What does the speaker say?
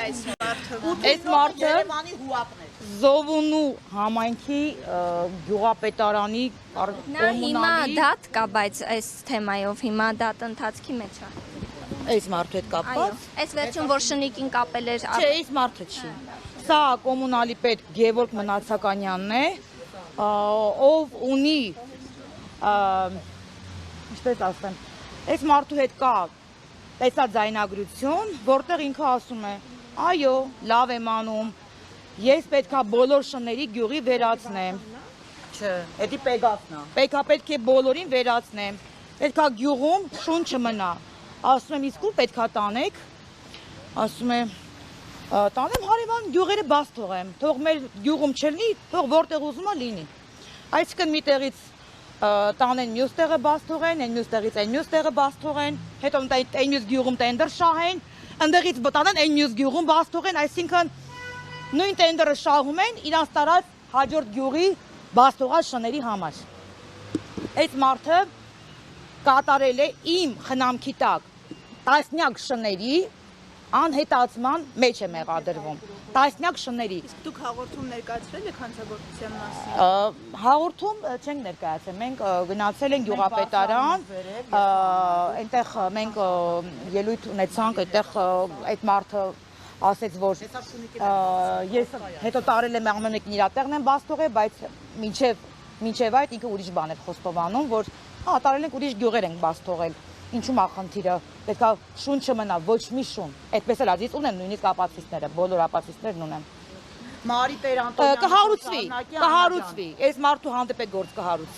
Այս մարդը Զովունու համայնքի գյուղապետարանի Նա հիմա դատ կա, բայց այս թեմայով հիմա դատ ընթացքի մեջ է։ Այս մարդու հետ կապված։ Այս վերջում որ շնիկին կապել էր։ Չէ, այս մարդը չի։ Սա կոմունալի պետ Գևորգ Մնացականյանն է, ով ունի, ինչպես ասեմ, այս մարդու հետ կա տեսաձայնագրություն, որտեղ ինքը ասում է, այո, լավ եմ անում, ես պետքա բոլոր շների գյուղի վերացնեմ։ Չէ, էդի Պեգասն է։ Պետք է բոլորին վերացնեմ։ Պետքա գյուղում շուն չմնա։ Ասում եմ, իսկ ու պետքա տանեք։ Ասում եմ, տանեմ հարևան գյուղերը բաց թողեմ։ Թող մեր գյուղում չլինի, թող որտեղ ուզում է լինի։ Այսինքն մի տեղից տանեն մյուս տեղը բաց թողեն, այն մյուս տեղից այն մյուս տեղը բաց թողեն, հետո այն մյուս գյուղում տենդեր շահեն, ընդեղից տանեն այն մյուս գյուղում բաց թողեն, այսինքն նույն տենդերը շահում են իրանց տարած հաջորդ գյուղի բաց թողած շների համար։ Այս մարդը կատարել է իմ խնամքի տակ տասնյակ շների անհետացման մեջ է մեղադրվում։ Տասնյակ շների։ Իսկ դուք հաղորդում ներկայացրել եք հանցագործության մասին։ Հաղորդում չենք ներկայացել, մենք գնացել ենք գյուղապետարան, այնտեղ մենք ելույթ ունեցանք, այնտեղ այդ մարդը ասեց, որ ես հետո տարել եմ ամեն մեկն իր տեղն եմ բաց թողել, բայց մինչև այդ ինքը ուրիշ բան էր խոստովանում, որ տարել ենք ուրիշ գյուղեր ենք բաց թողել։ Ինչու՞մ է խնդիրը, պետքա շուն չմնա, ոչ մի շուն։ Այդպես էլ ես ունեմ նույնիսկ ապացույցները, բոլոր ապացույցներն ունեմ։ Մարի Տեր Անտոնյանը կհարուցվի, այս մարդու հանդեպ է գործ կհարուցվի։